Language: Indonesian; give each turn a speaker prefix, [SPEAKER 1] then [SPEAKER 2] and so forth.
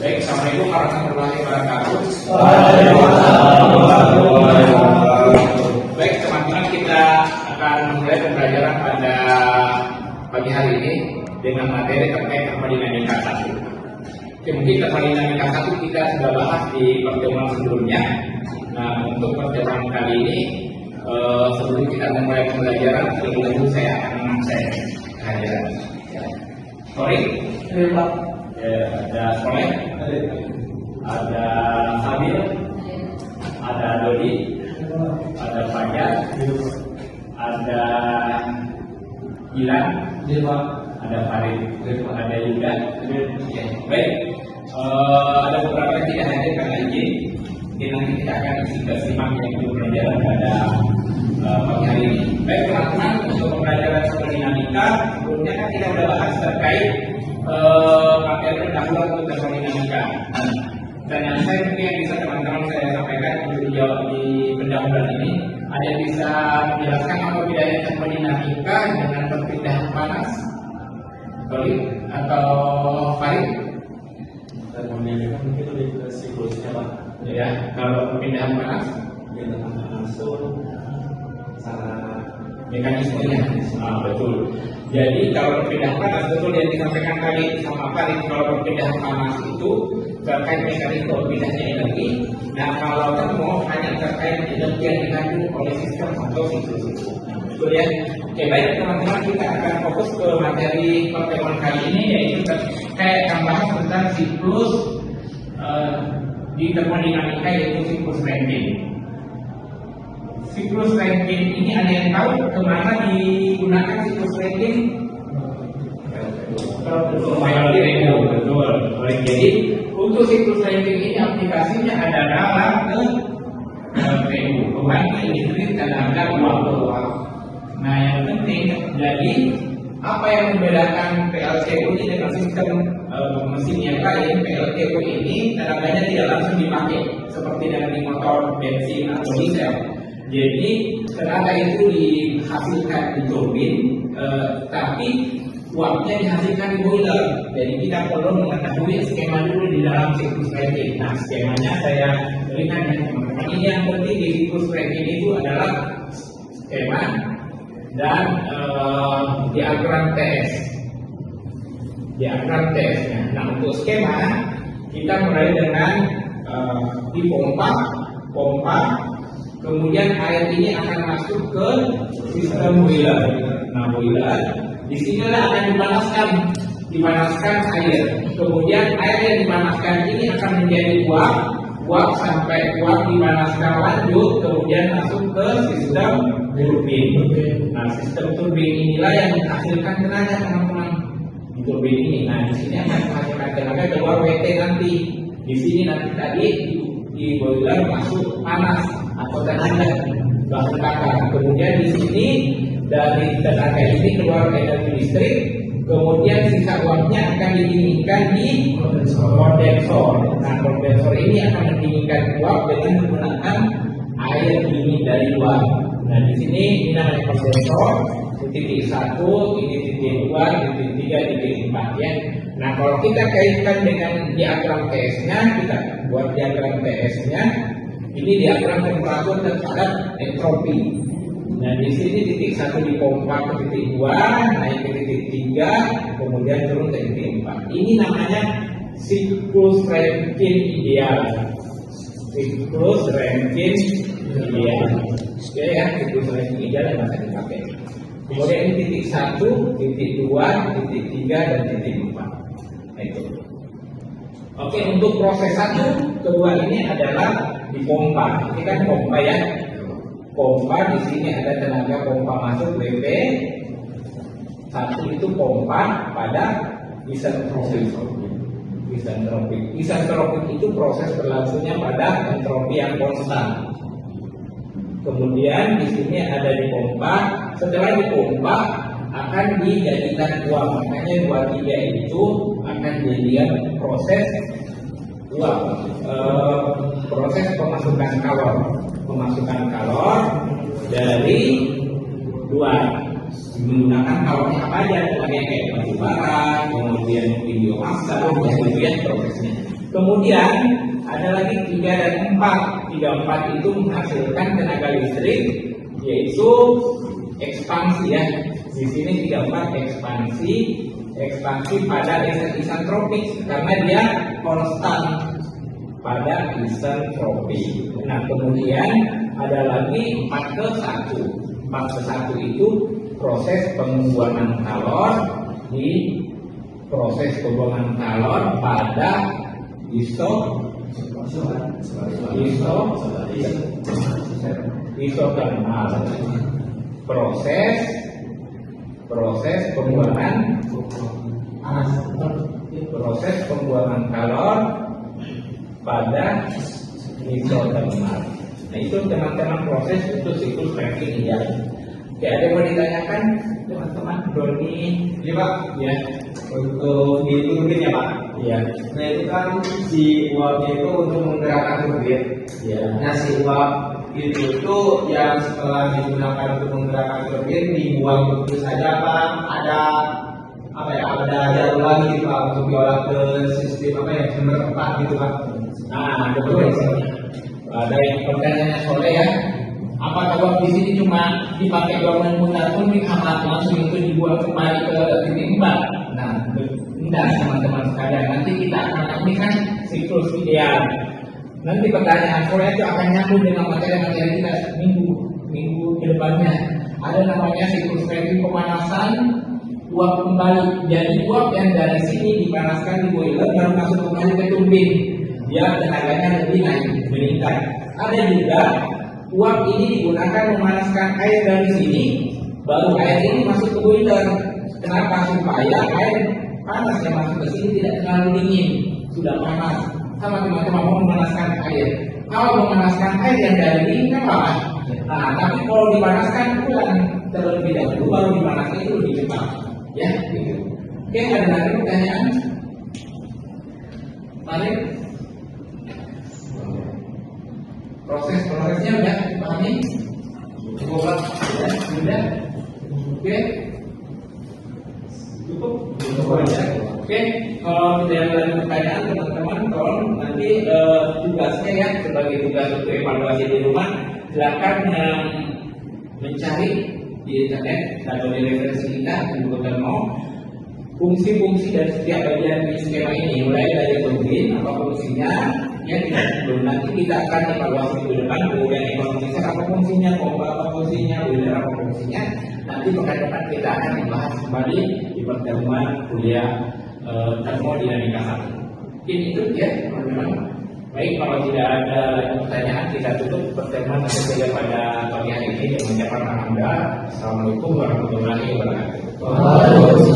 [SPEAKER 1] Baik, Assalamualaikum warahmatullahi wabarakatuh. Baik, teman-teman, kita akan mulai pembelajaran pada pagi hari ini dengan materi terkait termodinamika 1. Oke, mungkin termodinamika 1 kita sudah bahas di pertemuan sebelumnya. Nah, untuk pertemuan kali ini, sebelum kita memulai pembelajaran, terlebih dahulu saya akan mengakses kehadiran. Sorry, ada Soleh, ada Sabil, ada Dodi, ada Fajar, ada Ilan, ada Farid, ada Yuda. Baik, ada beberapa yang tidak hadir karena izin. Jadi nanti kita akan isi keseimbangan yang itu pelajaran pada pagi hari ini. Baik, teman-teman, untuk pembelajaran termodinamika sebelumnya kan kita sudah bahas terkait materi pendahuluan untuk termodinamika. Dan yang saya mungkin yang bisa teman-teman saya sampaikan untuk dijawab di pendahuluan ini, ada yang bisa menjelaskan apa bedanya termodinamika dengan perpindahan panas? Sorry, atau Farid?
[SPEAKER 2] Termodinamika mungkin lebih ke siklusnya, Pak.
[SPEAKER 1] Ya, kalau perpindahan panas
[SPEAKER 2] langsung cara
[SPEAKER 1] mekanismenya. Betul. Jadi kalau perpindahan panas, betul yang disampaikan tadi sama Farid, kalau perpindahan panas itu terkait mekanisme pindahnya energi. Nah, kalau termo hanya terkait energi yang dikandung oleh sistem atau siklus itu. Betul ya. Oke, baik teman-teman, kita akan fokus ke materi pertemuan kali ini, yaitu terkait akan bahas tentang siklus di termodinamika, yaitu siklus Rankine. Siklus Rankine ini ada yang tahu kemana digunakan siklus Rankine? Betul. Jadi untuk siklus Rankine ini aplikasinya adalah ke PU, pembangkit listrik tenaga uap. Nah, yang penting, jadi apa yang membedakan PLTU ini dengan sistem mesin yang lain? PLTU ini tenaganya tidak langsung dipakai seperti dengan di motor bensin atau diesel. Jadi tenaga itu dihasilkan di turbin, tapi uapnya dihasilkan di boiler. Jadi kita perlu mengetahui skema dulu di dalam siklus Rankine. Nah, skemanya saya berikan ya teman-teman. Ini yang penting di siklus Rankine itu adalah skema dan diagram TS. Diagram TS-nya. Nah, untuk skema kita mulai dengan di pompa, kemudian air ini akan masuk ke sistem boiler. Nah, boiler di sinilah akan dipanaskan air. Kemudian air yang dipanaskan ini akan menjadi uap sampai uap dipanaskan lanjut, kemudian masuk ke sistem turbin. Nah, sistem turbin inilah yang menghasilkan tenaga, teman-teman. Di turbin ini, nah di sini akan menghasilkan tenaga keluar WT nanti. Di sini nanti tadi di boiler masuk panas atau tenaga bahan bakar. Kemudian di sini dari tenaga ini keluar energi listrik. Kemudian sisa uapnya akan didinginkan di kondensor. Nah, kondensor ini akan mendinginkan uap dengan menggunakan air dingin dari luar. Nah, di sini ini namanya kondensor. Titik 1, ini titik 2, titik 3, titik 4 ya. Nah, kalau kita kaitkan dengan diagram TS-nya, kita buat diagram TS-nya. Ini diagram temperatur terhadap entropi. Nah, di sini titik 1 dipompa ke titik 2, naik ke titik 3, kemudian turun ke titik 4. Ini namanya siklus Rankine ideal. Siklus Rankine ideal. Oke ya, siklus Rankine ideal yang akan dipakai. Kemudian ini titik 1, titik 2, titik 3, dan titik 4. Nah, itu. Oke, untuk proses 1, kedua ini adalah dipompa. Ini kan pompa ya. Pompa di sini ada tenaga pompa masuk WP. 1 itu pompa pada isentropik. Isentropik itu proses berlangsungnya pada entropi yang konstan. Kemudian di sini ada dipompa. Setelah dipompa akan dijadikan uap. Makanya 23 itu akan dijadikan proses uap. Proses pemasukan kalor dari luar menggunakan kalornya apa aja, kayak batu bara, kemudian biomasa, kemudian prosesnya. Kemudian ada lagi 3 dan 4. 3, 4 itu menghasilkan tenaga listrik, yaitu ekspansi ya. Di sini 3, 4 ekspansi pada isentropik karena dia konstan pada isentropik. Nah, kemudian ada lagi 4 ke 1. 4 ke 1 itu proses pembuangan kalor di proses pembuangan kalor pada isotermal. Proses pembuangan kalor pada isotermal. Nah, itu teman-teman proses untuk siklus Rankine ideal. Oke, ada yang mau ditanyakan teman-teman? Doni,
[SPEAKER 3] Iya Pak,
[SPEAKER 1] ya,
[SPEAKER 3] untuk di turbin ya Pak.
[SPEAKER 1] ya,
[SPEAKER 3] Nah itu kan si uapnya itu untuk menggerakkan turbin.
[SPEAKER 1] ya.
[SPEAKER 3] Nah si uap itu tuh yang setelah digunakan untuk menggerakkan turbin dibuang begitu saja Pak. Ada apa ya? Ada jalur lagi gitu Pak untuk diolah ke sistem apa ya? Sumber tempat gitu Pak.
[SPEAKER 1] Nah, betul. Ada yang pertanyaannya Soleh ya. Apakah uap di sini cuma dipakai doang mutar pun langsung itu dibuang kembali ke titik empat? Nah, enggak teman-teman sekalian. Nanti kita akan ini kan siklus ideal. Nanti pertanyaan Soleh itu akan nyambung dengan materi-materi kita minggu ke depannya. Ada namanya siklus Rankine pemanasan uap kembali. Jadi uap yang dari sini dipanaskan di boiler baru masuk kembali ke turbin. Dia tenaganya lebih naik, meningkat. Ada juga uap ini digunakan memanaskan air dari sini, baru air ini masuk ke boiler. Kenapa? Supaya air panas yang masuk ke sini tidak terlalu dingin, sudah panas. Sama teman-teman mau memanaskan air. Kalau memanaskan air yang dari dingin kan panas. Nah, tapi kalau dipanaskan ulang terlebih dahulu, baru dipanaskan itu lebih cepat. Ya, gitu. Oke, ada lagi pertanyaan? Mari. Prosesnya udah dipahami? Cukup lah, ya, sudah. Oke, cukup aja. Oke, kalau tidak ada pertanyaan teman-teman, tolong nanti tugasnya ya sebagai tugas untuk evaluasi di rumah, silakan mencari di internet atau di referensi kita di Google Termo fungsi-fungsi dari setiap bagian di skema ini, mulai dari turbin apa fungsinya. Ya, belum nanti kita akan evaluasi ke depan, kemudian evaluasi apa fungsinya, pompa apa fungsinya, boiler apa fungsinya. Nanti pekan depan kita akan membahas kembali di pertemuan kuliah termodinamika 1. Mungkin itu ya teman-teman. Baik, kalau tidak ada pertanyaan kita tutup pertemuan saja pada pagi hari ini dengan ucapan alhamdulillah. Assalamualaikum warahmatullahi wabarakatuh.